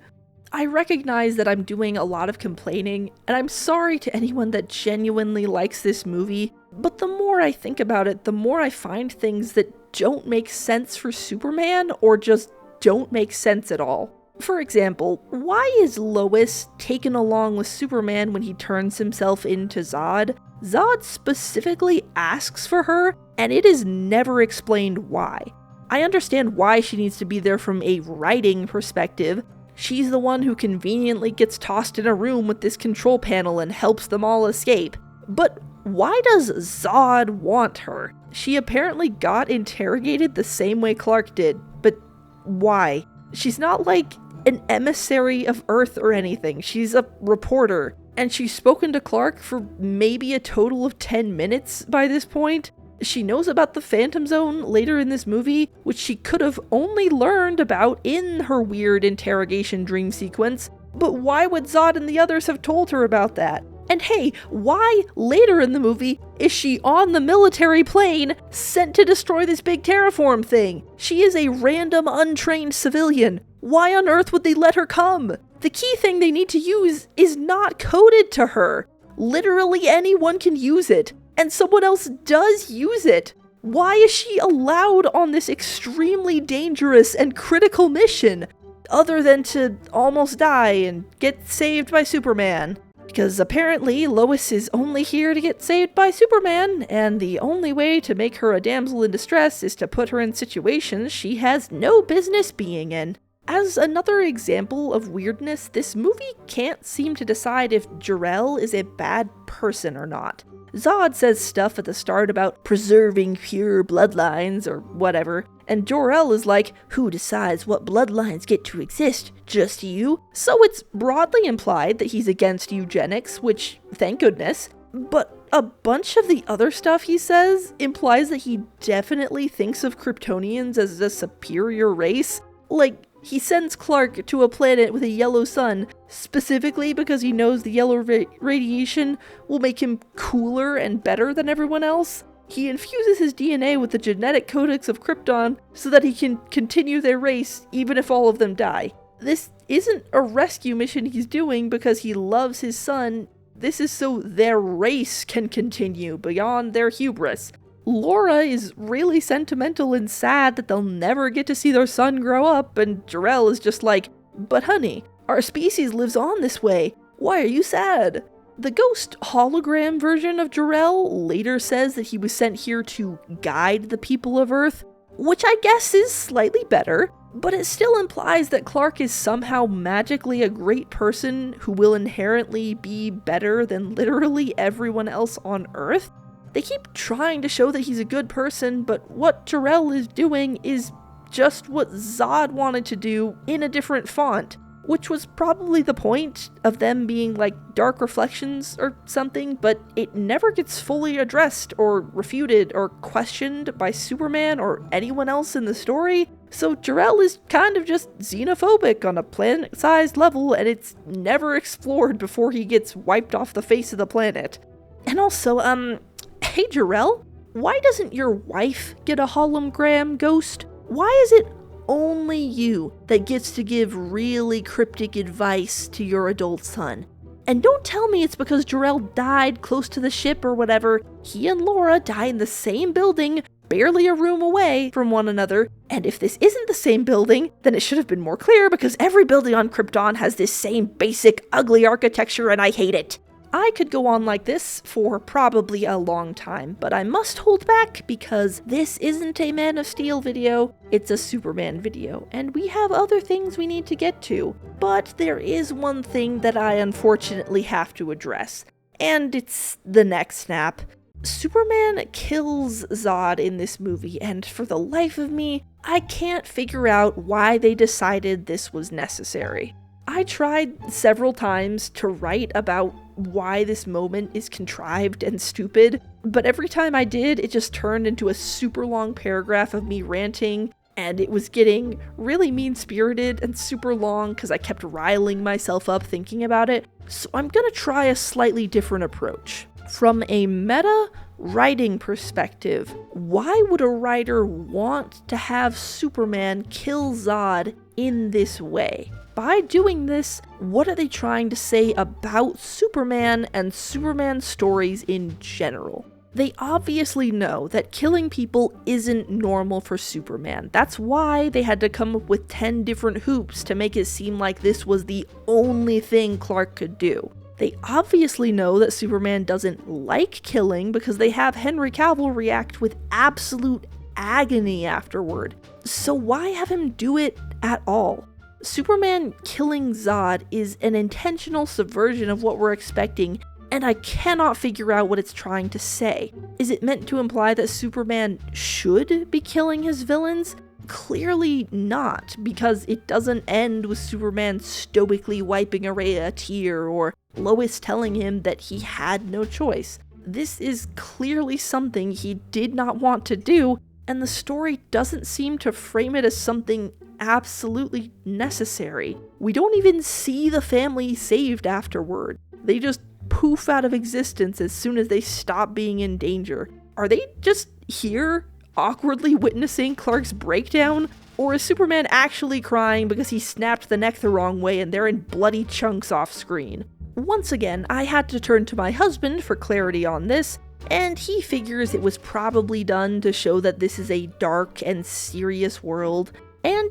I recognize that I'm doing a lot of complaining, and I'm sorry to anyone that genuinely likes this movie, but the more I think about it, the more I find things that don't make sense for Superman or just don't make sense at all. For example, why is Lois taken along with Superman when he turns himself into Zod? Zod specifically asks for her, and it is never explained why. I understand why she needs to be there from a writing perspective. She's the one who conveniently gets tossed in a room with this control panel and helps them all escape. But why does Zod want her? She apparently got interrogated the same way Clark did, but why? She's not like an emissary of Earth or anything. She's a reporter, and she's spoken to Clark for maybe a total of 10 minutes by this point. She knows about the Phantom Zone later in this movie, which she could have only learned about in her weird interrogation dream sequence, but why would Zod and the others have told her about that? And hey, why later in the movie is she on the military plane sent to destroy this big terraform thing? She is a random untrained civilian. Why on earth would they let her come? The key thing they need to use is not coded to her. Literally anyone can use it, and someone else does use it. Why is she allowed on this extremely dangerous and critical mission, other than to almost die and get saved by Superman? Because apparently Lois is only here to get saved by Superman, and the only way to make her a damsel in distress is to put her in situations she has no business being in. As another example of weirdness, this movie can't seem to decide if Jor-El is a bad person or not. Zod says stuff at the start about preserving pure bloodlines or whatever, and Jor-El is like, who decides what bloodlines get to exist? Just you? So it's broadly implied that he's against eugenics, which, thank goodness, but a bunch of the other stuff he says implies that he definitely thinks of Kryptonians as a superior race. Like, he sends Clark to a planet with a yellow sun, specifically because he knows the yellow radiation will make him cooler and better than everyone else. He infuses his DNA with the genetic codex of Krypton so that he can continue their race even if all of them die. This isn't a rescue mission he's doing because he loves his son. This is so their race can continue beyond their hubris. Laura is really sentimental and sad that they'll never get to see their son grow up, and Jor-El is just like, but honey, our species lives on this way. Why are you sad? The ghost hologram version of Jor-El later says that he was sent here to guide the people of Earth, which I guess is slightly better, but it still implies that Clark is somehow magically a great person who will inherently be better than literally everyone else on Earth. They keep trying to show that he's a good person, but what Jor-El is doing is just what Zod wanted to do in a different font, which was probably the point of them being like dark reflections or something, but it never gets fully addressed or refuted or questioned by Superman or anyone else in the story. So Jor-El is kind of just xenophobic on a planet-sized level, and it's never explored before he gets wiped off the face of the planet. And also, hey Jor-El, Why doesn't your wife get a hologram ghost? Why is it only you that gets to give really cryptic advice to your adult son? And don't tell me it's because Jarrell died close to the ship or whatever. He and Laura die in the same building, barely a room away from one another. And if this isn't the same building, then it should have been more clear because every building on Krypton has this same basic, ugly architecture and I hate it. I could go on like this for probably a long time, but I must hold back because this isn't a Man of Steel video, it's a Superman video, and we have other things we need to get to. But there is one thing that I unfortunately have to address, and it's the neck snap. Superman kills Zod in this movie, and for the life of me, I can't figure out why they decided this was necessary. I tried several times to write about why this moment is contrived and stupid, but every time I did, it just turned into a super long paragraph of me ranting, and it was getting really mean-spirited and super long because I kept riling myself up thinking about it, so I'm gonna try a slightly different approach. From a meta writing perspective, why would a writer want to have Superman kill Zod in this way? By doing this, what are they trying to say about Superman and Superman stories in general? They obviously know that killing people isn't normal for Superman. That's why they had to come up with 10 different hoops to make it seem like this was the only thing Clark could do. They obviously know that Superman doesn't like killing because they have Henry Cavill react with absolute agony afterward. So why have him do it at all? Superman killing Zod is an intentional subversion of what we're expecting, and I cannot figure out what it's trying to say. Is it meant to imply that Superman should be killing his villains? Clearly not, because it doesn't end with Superman stoically wiping away a tear or Lois telling him that he had no choice. This is clearly something he did not want to do, and the story doesn't seem to frame it as something absolutely necessary. We don't even see the family saved afterward. They just poof out of existence as soon as they stop being in danger. Are they just here, awkwardly witnessing Clark's breakdown? Or is Superman actually crying because he snapped the neck the wrong way and they're in bloody chunks off screen? Once again, I had to turn to my husband for clarity on this, and he figures it was probably done to show that this is a dark and serious world. And,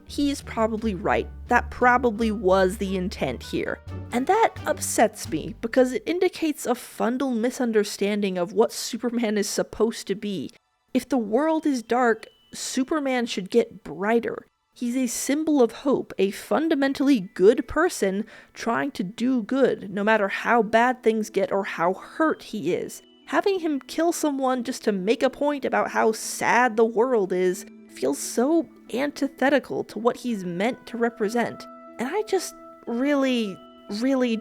he's probably right. That probably was the intent here. And that upsets me because it indicates a fundamental misunderstanding of what Superman is supposed to be. If the world is dark, Superman should get brighter. He's a symbol of hope, a fundamentally good person trying to do good, no matter how bad things get or how hurt he is. Having him kill someone just to make a point about how sad the world is feels so antithetical to what he's meant to represent. And I just really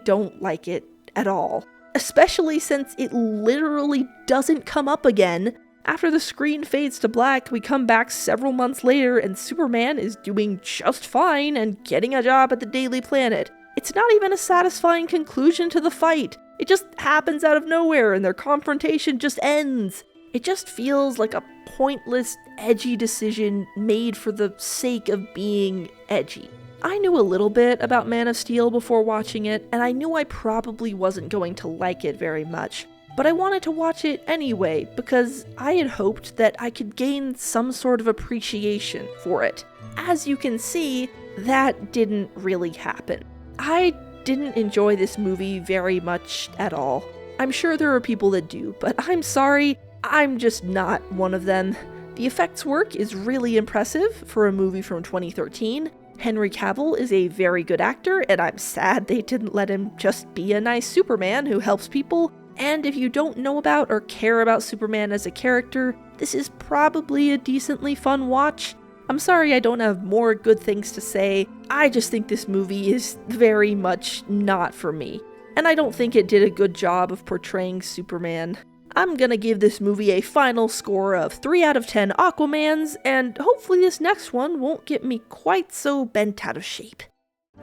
don't like it at all. Especially since it literally doesn't come up again. After the screen fades to black, we come back several months later and Superman is doing just fine and getting a job at the Daily Planet. It's not even a satisfying conclusion to the fight. It just happens out of nowhere and their confrontation just ends. It just feels like a pointless, edgy decision made for the sake of being edgy. I knew a little bit about Man of Steel before watching it, and I knew I probably wasn't going to like it very much. But I wanted to watch it anyway, because I had hoped that I could gain some sort of appreciation for it. As you can see, that didn't really happen. I didn't enjoy this movie very much at all. I'm sure there are people that do, but I'm sorry, I'm just not one of them. The effects work is really impressive for a movie from 2013. Henry Cavill is a very good actor, and I'm sad they didn't let him just be a nice Superman who helps people. And if you don't know about or care about Superman as a character, this is probably a decently fun watch. I'm sorry I don't have more good things to say. I just think this movie is very much not for me. And I don't think it did a good job of portraying Superman. I'm gonna give this movie a final score of 3 out of 10 Aquamans, and hopefully this next one won't get me quite so bent out of shape.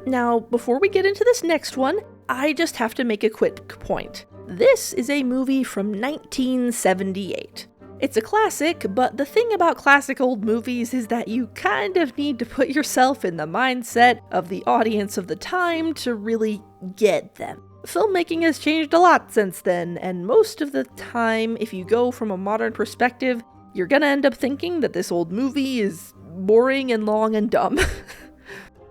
Now, before we get into this next one, I just have to make a quick point. This is a movie from 1978. It's a classic, but the thing about classic old movies is that you kind of need to put yourself in the mindset of the audience of the time to really get them. Filmmaking has changed a lot since then, and most of the time, if you go from a modern perspective, you're gonna end up thinking that this old movie is boring and long and dumb.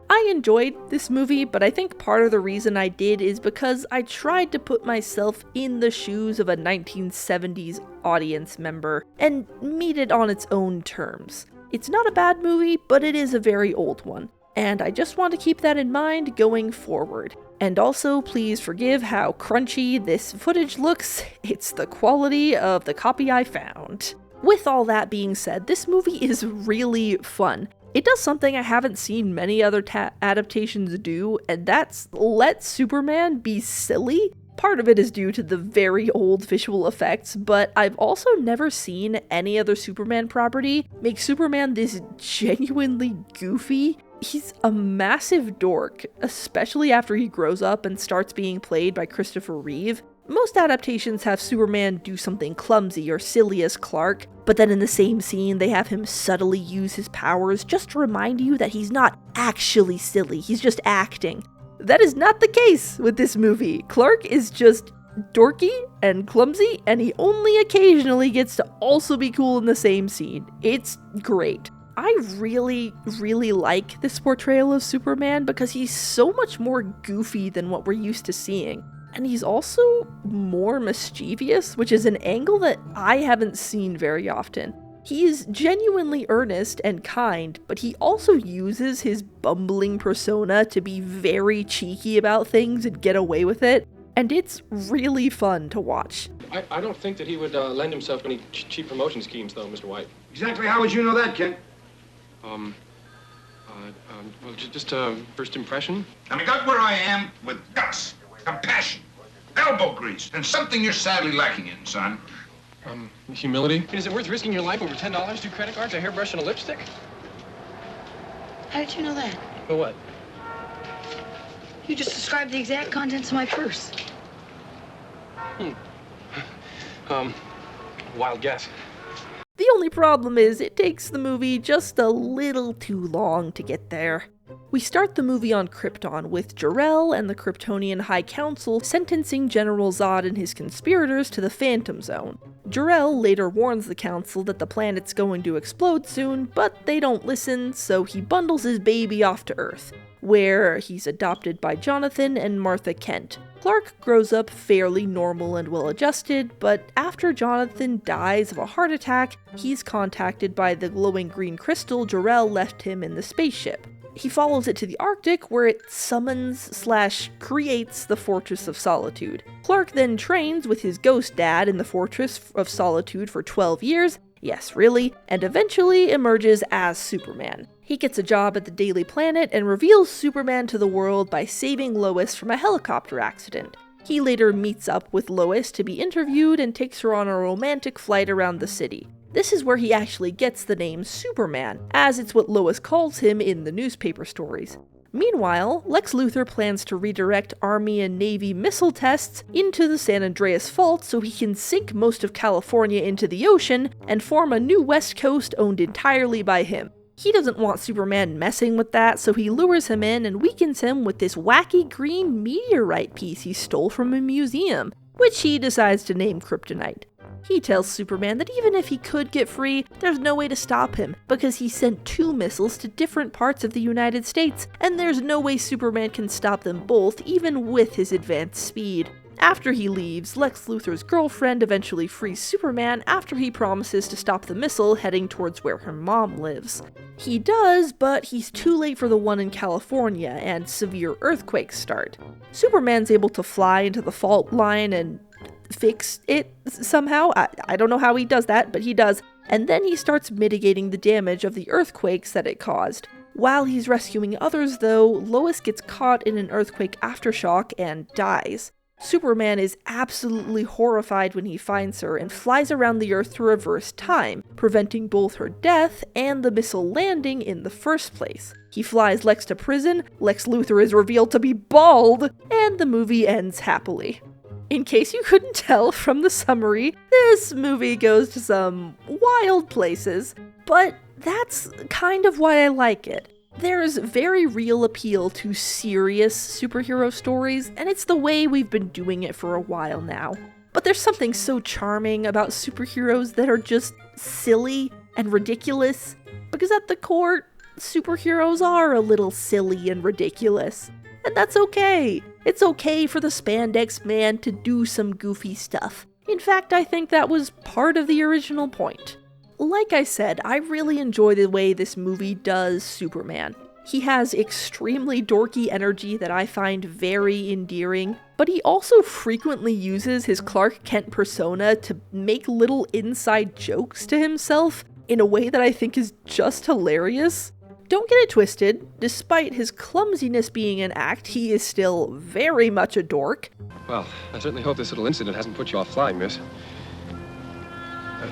I enjoyed this movie, but I think part of the reason I did is because I tried to put myself in the shoes of a 1970s audience member and meet it on its own terms. It's not a bad movie, but it is a very old one, and I just want to keep that in mind going forward. And also, please forgive how crunchy this footage looks. It's the quality of the copy I found. With all that being said, this movie is really fun. It does something I haven't seen many other adaptations do, and that's let Superman be silly. Part of it is due to the very old visual effects, but I've also never seen any other Superman property make Superman this genuinely goofy. He's a massive dork, especially after he grows up and starts being played by Christopher Reeve. Most adaptations have Superman do something clumsy or silly as Clark, but then in the same scene they have him subtly use his powers just to remind you that he's not actually silly, he's just acting. That is not the case with this movie. Clark is just dorky and clumsy, and he only occasionally gets to also be cool in the same scene. It's great. I really like this portrayal of Superman because he's so much more goofy than what we're used to seeing. And he's also more mischievous, which is an angle that I haven't seen very often. He is genuinely earnest and kind, but he also uses his bumbling persona to be very cheeky about things and get away with it, and it's really fun to watch. I don't think that he would lend himself to any cheap promotion schemes, though, Mr. White. Exactly how would you know that, Kent? Well, just first impression. I got where I am with guts, compassion, elbow grease, and something you're sadly lacking in, son. Humility. Is it worth risking your life over $10, 2 credit cards, a hairbrush, and a lipstick? How did you know that? For what? You just described the exact contents of my purse. Wild guess. The only problem is it takes the movie just a little too long to get there. We start the movie on Krypton with Jor-El and the Kryptonian High Council sentencing General Zod and his conspirators to the Phantom Zone. Jor-El later warns the Council that the planet's going to explode soon, but they don't listen, so he bundles his baby off to Earth, where he's adopted by Jonathan and Martha Kent. Clark grows up fairly normal and well-adjusted, but after Jonathan dies of a heart attack, he's contacted by the glowing green crystal Jor-El left him in the spaceship. He follows it to the Arctic, where it summons/creates the Fortress of Solitude. Clark then trains with his ghost dad in the Fortress of Solitude for 12 years, yes really, and eventually emerges as Superman. He gets a job at the Daily Planet and reveals Superman to the world by saving Lois from a helicopter accident. He later meets up with Lois to be interviewed and takes her on a romantic flight around the city. This is where he actually gets the name Superman, as it's what Lois calls him in the newspaper stories. Meanwhile, Lex Luthor plans to redirect Army and Navy missile tests into the San Andreas Fault so he can sink most of California into the ocean and form a new West Coast owned entirely by him. He doesn't want Superman messing with that, so he lures him in and weakens him with this wacky green meteorite piece he stole from a museum, which he decides to name Kryptonite. He tells Superman that even if he could get free, there's no way to stop him, because he sent 2 missiles to different parts of the United States, and there's no way Superman can stop them both, even with his advanced speed. After he leaves, Lex Luthor's girlfriend eventually frees Superman after he promises to stop the missile heading towards where her mom lives. He does, but he's too late for the one in California, and severe earthquakes start. Superman's able to fly into the fault line and fix it somehow. I don't know how he does that, but he does. And then he starts mitigating the damage of the earthquakes that it caused. While he's rescuing others, though, Lois gets caught in an earthquake aftershock and dies. Superman is absolutely horrified when he finds her and flies around the Earth to reverse time, preventing both her death and the missile landing in the first place. He flies Lex to prison, Lex Luthor is revealed to be bald, and the movie ends happily. In case you couldn't tell from the summary, this movie goes to some wild places, but that's kind of why I like it. There's very real appeal to serious superhero stories, and it's the way we've been doing it for a while now. But there's something so charming about superheroes that are just silly and ridiculous, because at the core, superheroes are a little silly and ridiculous. And that's okay. It's okay for the spandex man to do some goofy stuff. In fact, I think that was part of the original point. Like I said, I really enjoy the way this movie does Superman. He has extremely dorky energy that I find very endearing, but he also frequently uses his Clark Kent persona to make little inside jokes to himself in a way that I think is just hilarious. Don't get it twisted, despite his clumsiness being an act, he is still very much a dork. Well, I certainly hope this little incident hasn't put you off flying, miss.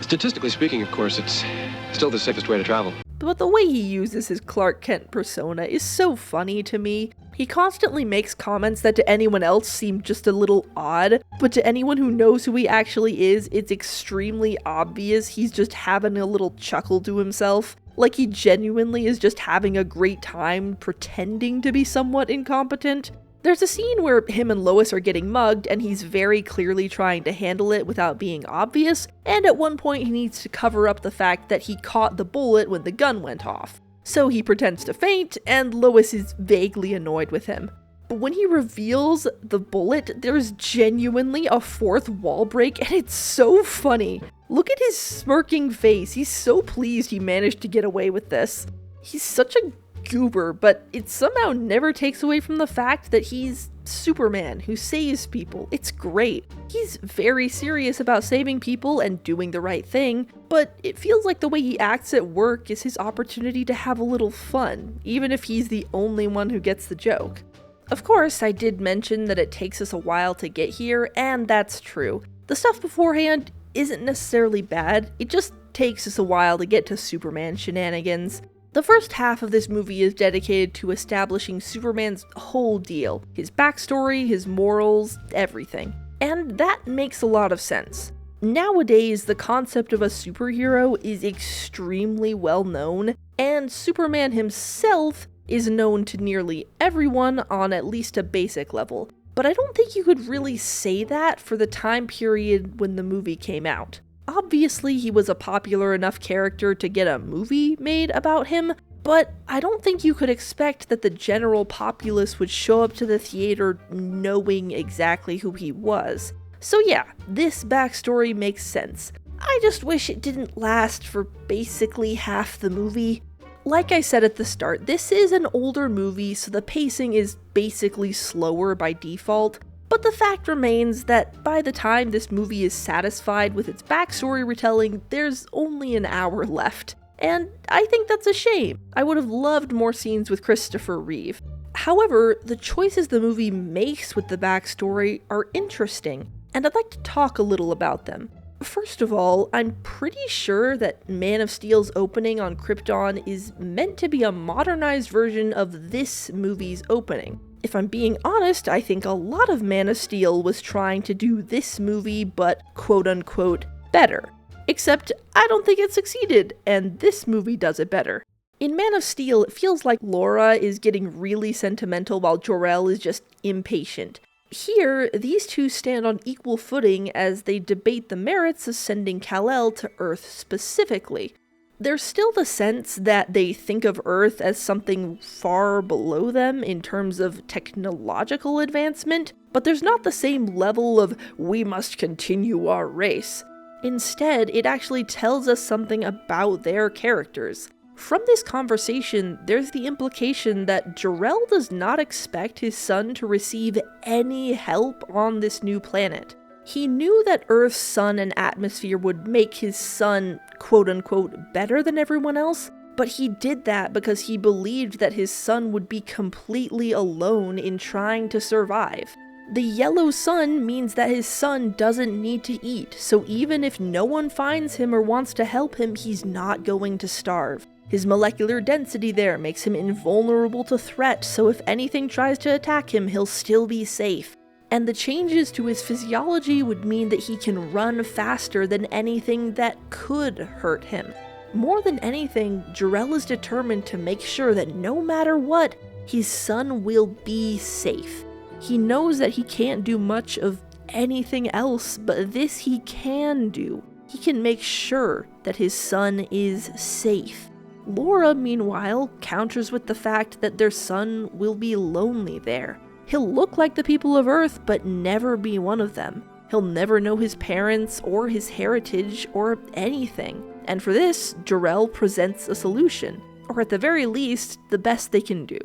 Statistically speaking, of course, it's still the safest way to travel. But the way he uses his Clark Kent persona is so funny to me. He constantly makes comments that to anyone else seem just a little odd, but to anyone who knows who he actually is, it's extremely obvious he's just having a little chuckle to himself. Like he genuinely is just having a great time pretending to be somewhat incompetent. There's a scene where him and Lois are getting mugged, and he's very clearly trying to handle it without being obvious, and at one point he needs to cover up the fact that he caught the bullet when the gun went off. So he pretends to faint, and Lois is vaguely annoyed with him. But when he reveals the bullet, there's genuinely a fourth wall break, and it's so funny. Look at his smirking face, he's so pleased he managed to get away with this. He's such a goober, but it somehow never takes away from the fact that he's Superman who saves people. It's great. He's very serious about saving people and doing the right thing, but it feels like the way he acts at work is his opportunity to have a little fun, even if he's the only one who gets the joke. Of course, I did mention that it takes us a while to get here, and that's true. The stuff beforehand isn't necessarily bad, it just takes us a while to get to Superman shenanigans. The first half of this movie is dedicated to establishing Superman's whole deal, his backstory, his morals, everything. And that makes a lot of sense. Nowadays, the concept of a superhero is extremely well known, and Superman himself is known to nearly everyone on at least a basic level. But I don't think you could really say that for the time period when the movie came out. Obviously, he was a popular enough character to get a movie made about him, but I don't think you could expect that the general populace would show up to the theater knowing exactly who he was. So yeah, this backstory makes sense. I just wish it didn't last for basically half the movie. Like I said at the start, this is an older movie, so the pacing is basically slower by default. But the fact remains that by the time this movie is satisfied with its backstory retelling, there's only an hour left. And I think that's a shame. I would have loved more scenes with Christopher Reeve. However, the choices the movie makes with the backstory are interesting, and I'd like to talk a little about them. First of all, I'm pretty sure that Man of Steel's opening on Krypton is meant to be a modernized version of this movie's opening. If I'm being honest, I think a lot of Man of Steel was trying to do this movie, but quote-unquote better. Except, I don't think it succeeded, and this movie does it better. In Man of Steel, it feels like Laura is getting really sentimental while Jor-El is just impatient. Here, these two stand on equal footing as they debate the merits of sending Kal-El to Earth specifically. There's still the sense that they think of Earth as something far below them in terms of technological advancement, but there's not the same level of "we must continue our race." Instead, it actually tells us something about their characters. From this conversation, there's the implication that Jor-El does not expect his son to receive any help on this new planet. He knew that Earth's sun and atmosphere would make his son, quote-unquote, better than everyone else, but he did that because he believed that his son would be completely alone in trying to survive. The yellow sun means that his son doesn't need to eat, so even if no one finds him or wants to help him, he's not going to starve. His molecular density there makes him invulnerable to threat, so if anything tries to attack him, he'll still be safe. and the changes to his physiology would mean that he can run faster than anything that could hurt him. More than anything, Jor-El is determined to make sure that no matter what, his son will be safe. He knows that he can't do much of anything else, but this he can do. He can make sure that his son is safe. Laura, meanwhile, counters with the fact that their son will be lonely there. He'll look like the people of Earth, but never be one of them. He'll never know his parents, or his heritage, or anything. And for this, Jor-El presents a solution, or at the very least, the best they can do.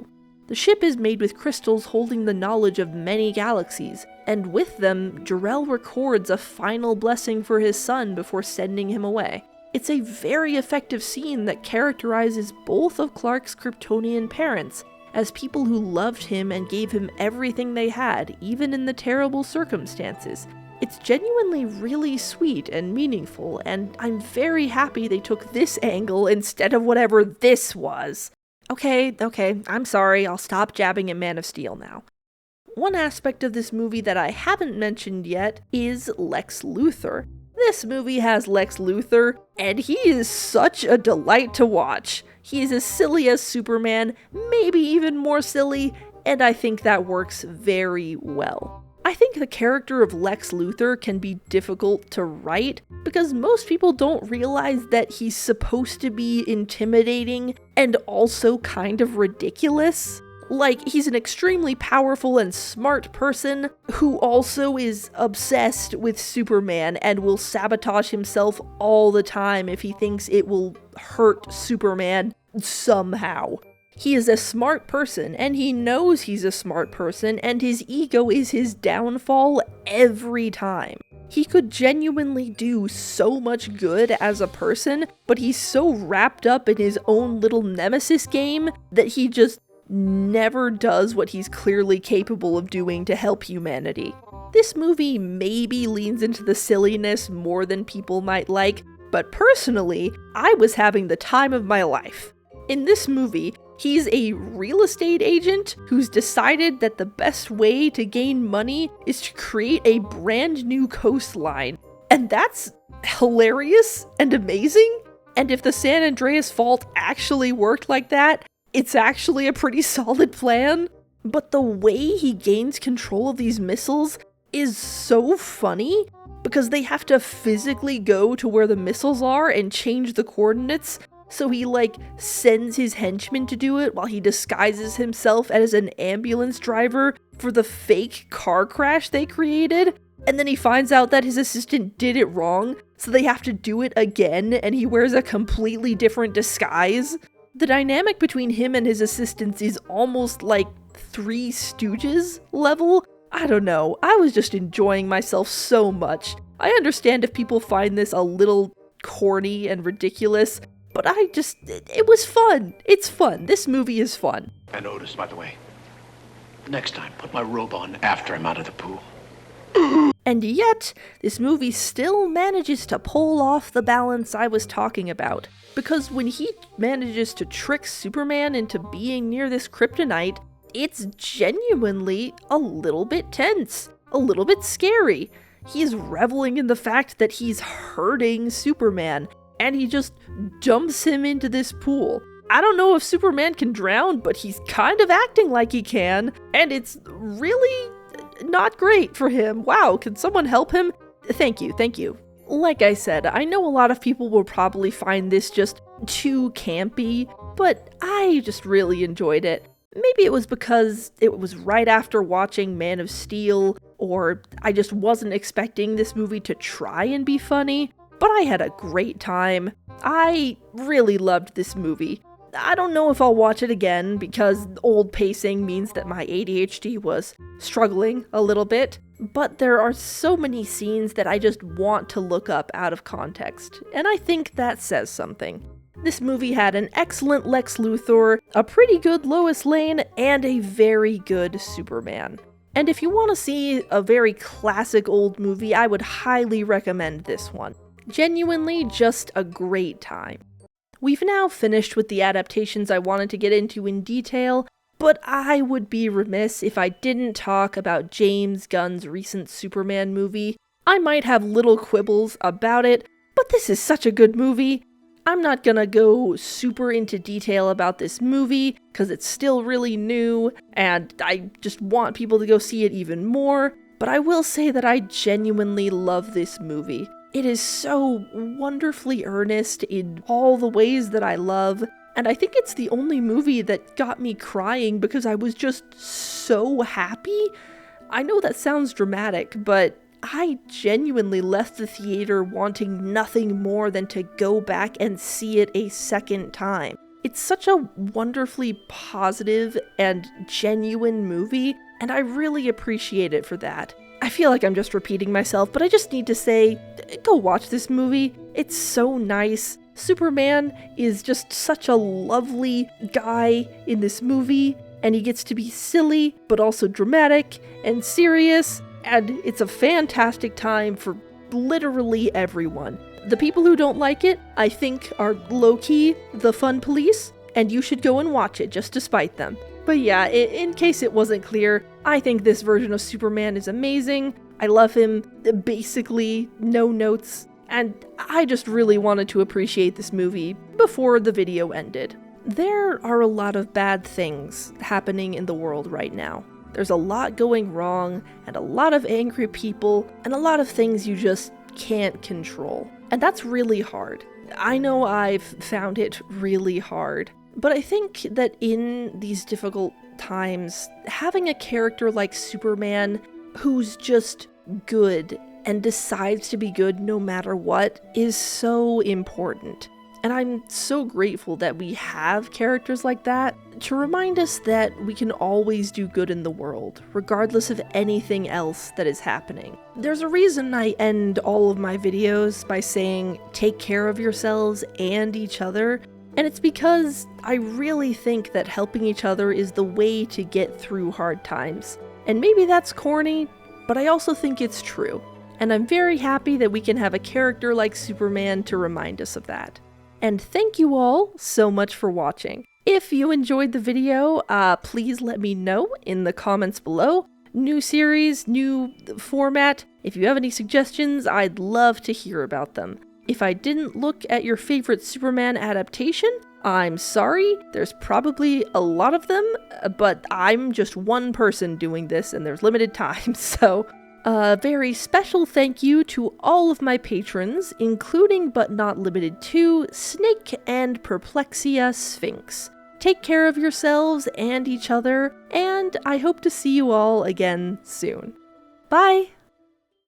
The ship is made with crystals holding the knowledge of many galaxies, and with them, Jor-El records a final blessing for his son before sending him away. It's a very effective scene that characterizes both of Clark's Kryptonian parents as people who loved him and gave him everything they had, even in the terrible circumstances. It's genuinely really sweet and meaningful, and I'm very happy they took this angle instead of whatever this was. Okay, I'm sorry, I'll stop jabbing at Man of Steel now. One aspect of this movie that I haven't mentioned yet is Lex Luthor. This movie has Lex Luthor, and he is such a delight to watch. He is as silly as Superman, maybe even more silly, and I think that works very well. I think the character of Lex Luthor can be difficult to write because most people don't realize that he's supposed to be intimidating and also kind of ridiculous. Like, he's an extremely powerful and smart person who also is obsessed with Superman and will sabotage himself all the time if he thinks it will hurt Superman somehow. He is a smart person, and he knows he's a smart person, and his ego is his downfall every time. He could genuinely do so much good as a person, but he's so wrapped up in his own little nemesis game that he just never does what he's clearly capable of doing to help humanity. This movie maybe leans into the silliness more than people might like, but personally, I was having the time of my life. In this movie, he's a real estate agent who's decided that the best way to gain money is to create a brand new coastline. And that's hilarious and amazing. And if the San Andreas Fault actually worked like that, it's actually a pretty solid plan. But the way he gains control of these missiles is so funny because they have to physically go to where the missiles are and change the coordinates. So he, sends his henchmen to do it while he disguises himself as an ambulance driver for the fake car crash they created. And then he finds out that his assistant did it wrong, so they have to do it again, and he wears a completely different disguise. The dynamic between him and his assistants is almost like Three Stooges level. I don't know, I was just enjoying myself so much. I understand if people find this a little corny and ridiculous, but it was fun. It's fun. This movie is fun. And Otis, by the way, next time, put my robe on after I'm out of the pool. And yet, this movie still manages to pull off the balance I was talking about. Because when he manages to trick Superman into being near this kryptonite, it's genuinely a little bit tense, a little bit scary. He's reveling in the fact that he's hurting Superman, and he just dumps him into this pool. I don't know if Superman can drown, but he's kind of acting like he can, and it's really not great for him. Wow, can someone help him? Thank you. Like I said, I know a lot of people will probably find this just too campy, but I just really enjoyed it. Maybe it was because it was right after watching Man of Steel, or I just wasn't expecting this movie to try and be funny, but I had a great time. I really loved this movie. I don't know if I'll watch it again because old pacing means that my ADHD was struggling a little bit, but there are so many scenes that I just want to look up out of context, and I think that says something. This movie had an excellent Lex Luthor, a pretty good Lois Lane, and a very good Superman. And if you want to see a very classic old movie, I would highly recommend this one. Genuinely just a great time. We've now finished with the adaptations I wanted to get into in detail, But I would be remiss if I didn't talk about James Gunn's recent Superman movie. I might have little quibbles about it, but this is such a good movie. I'm not gonna go super into detail about this movie, because it's still really new, and I just want people to go see it even more, but I will say that I genuinely love this movie. It is so wonderfully earnest in all the ways that I love, and I think it's the only movie that got me crying because I was just so happy. I know that sounds dramatic, but I genuinely left the theater wanting nothing more than to go back and see it a second time. It's such a wonderfully positive and genuine movie, and I really appreciate it for that. I feel like I'm just repeating myself, but I just need to say, go watch this movie. It's so nice. Superman is just such a lovely guy in this movie, and he gets to be silly, but also dramatic and serious. And it's a fantastic time for literally everyone. The people who don't like it, I think, are low-key the fun police, and you should go and watch it just to spite them. But yeah, in case it wasn't clear, I think this version of Superman is amazing. I love him, basically, no notes, and I just really wanted to appreciate this movie before the video ended. There are a lot of bad things happening in the world right now. There's a lot going wrong, and a lot of angry people, and a lot of things you just can't control. And that's really hard. I know I've found it really hard. But I think that in these difficult times, having a character like Superman who's just good and decides to be good no matter what is so important. And I'm so grateful that we have characters like that to remind us that we can always do good in the world, regardless of anything else that is happening. There's a reason I end all of my videos by saying, take care of yourselves and each other, and it's because I really think that helping each other is the way to get through hard times. And maybe that's corny, but I also think it's true. And I'm very happy that we can have a character like Superman to remind us of that. And thank you all so much for watching. If you enjoyed the video, please let me know in the comments below. New series, new format. If you have any suggestions, I'd love to hear about them. If I didn't look at your favorite Superman adaptation, I'm sorry. There's probably a lot of them, but I'm just one person doing this and there's limited time, so a very special thank you to all of my patrons, including but not limited to Snake and Perplexia Sphinx. Take care of yourselves and each other, and I hope to see you all again soon. Bye!